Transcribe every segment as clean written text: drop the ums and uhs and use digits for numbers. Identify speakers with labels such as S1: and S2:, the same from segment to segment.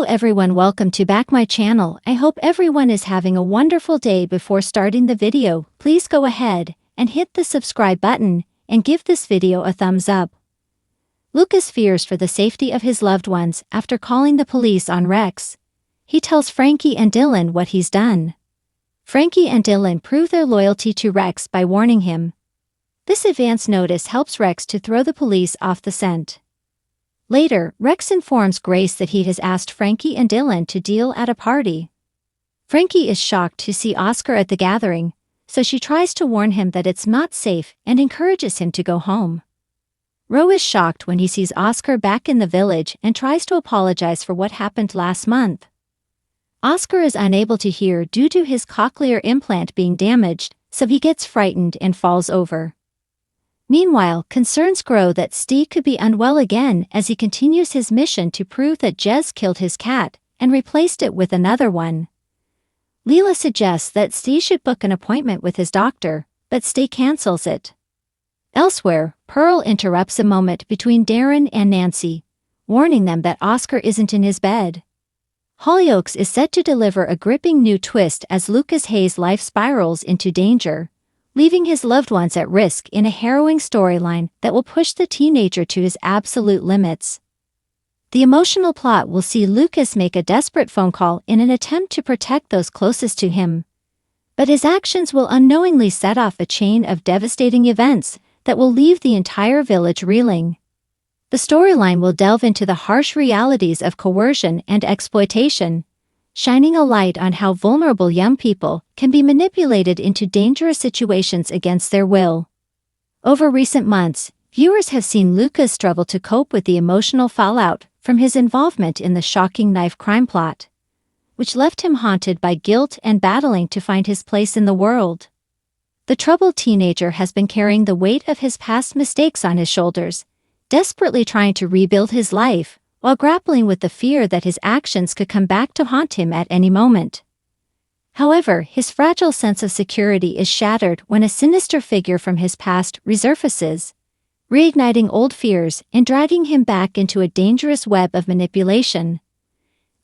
S1: everyone, welcome to back my channel. I hope everyone is having a wonderful day. Before starting the video, please go ahead and hit the subscribe button and give this video a thumbs up. Lucas fears for the safety of his loved ones after calling the police on Rex. He tells Frankie and Dylan what he's done. Frankie and Dylan prove their loyalty to Rex by warning him. This advance notice helps Rex to throw the police off the scent. Later, Rex informs Grace that he has asked Frankie and Dylan to deal at a party. Frankie is shocked to see Oscar at the gathering, so she tries to warn him that it's not safe and encourages him to go home. Ro is shocked when he sees Oscar back in the village and tries to apologize for what happened last month. Oscar is unable to hear due to his cochlear implant being damaged, so he gets frightened and falls over. Meanwhile, concerns grow that Steve could be unwell again as he continues his mission to prove that Jez killed his cat and replaced it with another one. Leela suggests that Steve should book an appointment with his doctor, but Steve cancels it. Elsewhere, Pearl interrupts a moment between Darren and Nancy, warning them that Oscar isn't in his bed. Hollyoaks is set to deliver a gripping new twist as Lucas Hayes' life spirals into danger, leaving his loved ones at risk in a harrowing storyline that will push the teenager to his absolute limits. The emotional plot will see Lucas make a desperate phone call in an attempt to protect those closest to him. But his actions will unknowingly set off a chain of devastating events that will leave the entire village reeling. The storyline will delve into the harsh realities of coercion and exploitation, shining a light on how vulnerable young people can be manipulated into dangerous situations against their will. Over recent months, viewers have seen Lucas struggle to cope with the emotional fallout from his involvement in the shocking knife crime plot, which left him haunted by guilt and battling to find his place in the world. The troubled teenager has been carrying the weight of his past mistakes on his shoulders, desperately trying to rebuild his life, while grappling with the fear that his actions could come back to haunt him at any moment. However, his fragile sense of security is shattered when a sinister figure from his past resurfaces, reigniting old fears and dragging him back into a dangerous web of manipulation.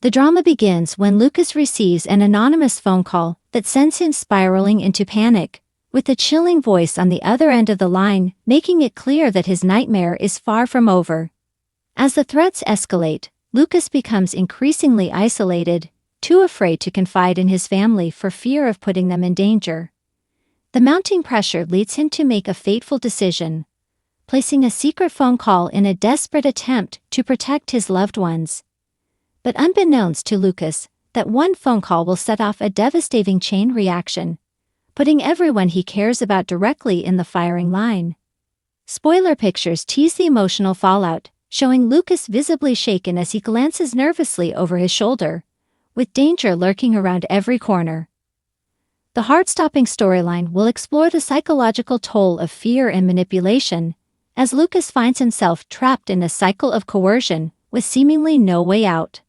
S1: The drama begins when Lucas receives an anonymous phone call that sends him spiraling into panic, with a chilling voice on the other end of the line making it clear that his nightmare is far from over. As the threats escalate, Lucas becomes increasingly isolated, too afraid to confide in his family for fear of putting them in danger. The mounting pressure leads him to make a fateful decision, placing a secret phone call in a desperate attempt to protect his loved ones. But unbeknownst to Lucas, that one phone call will set off a devastating chain reaction, putting everyone he cares about directly in the firing line. Spoiler pictures tease the emotional fallout, showing Lucas visibly shaken as he glances nervously over his shoulder, with danger lurking around every corner. The heart-stopping storyline will explore the psychological toll of fear and manipulation, as Lucas finds himself trapped in a cycle of coercion with seemingly no way out.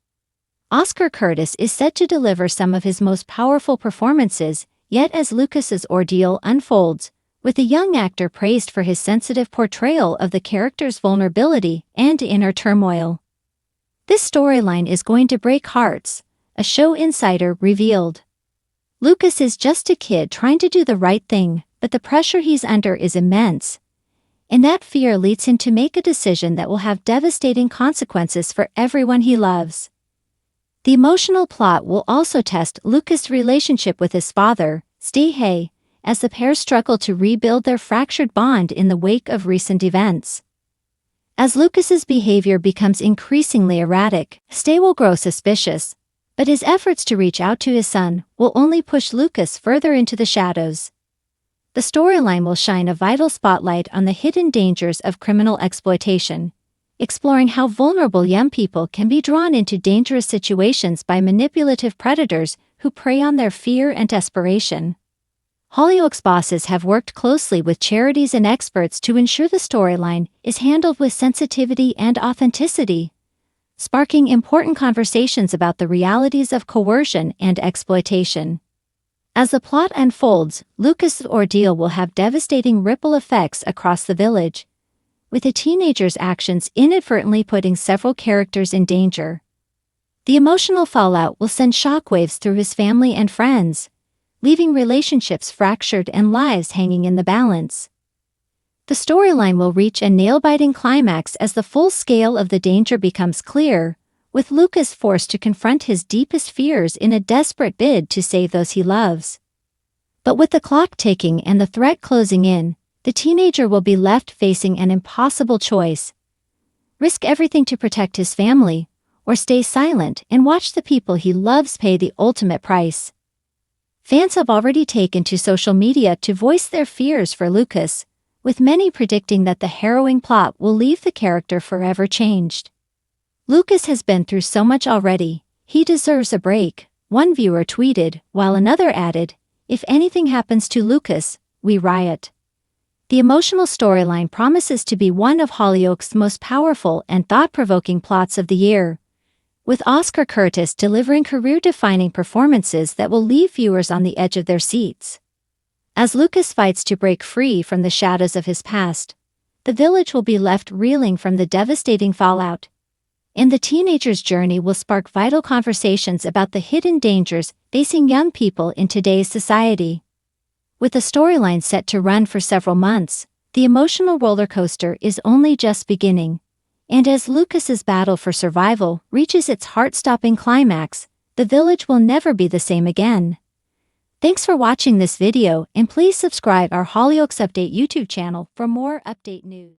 S1: Oscar Curtis is set to deliver some of his most powerful performances, yet as Lucas's ordeal unfolds, with the young actor praised for his sensitive portrayal of the character's vulnerability and inner turmoil. This storyline is going to break hearts, a show insider revealed. Lucas is just a kid trying to do the right thing, but the pressure he's under is immense, and that fear leads him to make a decision that will have devastating consequences for everyone he loves. The emotional plot will also test Lucas' relationship with his father, Steve Hay, as the pair struggle to rebuild their fractured bond in the wake of recent events. As Lucas's behavior becomes increasingly erratic, Steve will grow suspicious, but his efforts to reach out to his son will only push Lucas further into the shadows. The storyline will shine a vital spotlight on the hidden dangers of criminal exploitation, exploring how vulnerable young people can be drawn into dangerous situations by manipulative predators who prey on their fear and desperation. Hollyoaks bosses have worked closely with charities and experts to ensure the storyline is handled with sensitivity and authenticity, sparking important conversations about the realities of coercion and exploitation. As the plot unfolds, Lucas' ordeal will have devastating ripple effects across the village, with a teenager's actions inadvertently putting several characters in danger. The emotional fallout will send shockwaves through his family and friends, leaving relationships fractured and lives hanging in the balance. The storyline will reach a nail-biting climax as the full scale of the danger becomes clear, with Lucas forced to confront his deepest fears in a desperate bid to save those he loves. But with the clock ticking and the threat closing in, the teenager will be left facing an impossible choice: risk everything to protect his family, or stay silent and watch the people he loves pay the ultimate price. Fans have already taken to social media to voice their fears for Lucas, with many predicting that the harrowing plot will leave the character forever changed. "Lucas has been through so much already, he deserves a break," one viewer tweeted, while another added, "If anything happens to Lucas, we riot." The emotional storyline promises to be one of Hollyoaks' most powerful and thought-provoking plots of the year, with Oscar Curtis delivering career-defining performances that will leave viewers on the edge of their seats. As Lucas fights to break free from the shadows of his past, the village will be left reeling from the devastating fallout. And the teenager's journey will spark vital conversations about the hidden dangers facing young people in today's society. With the storyline set to run for several months, the emotional roller coaster is only just beginning. And as Lucas's battle for survival reaches its heart-stopping climax, the village will never be the same again. Thanks for watching this video, and please subscribe our Hollyoaks Update YouTube channel for more update news.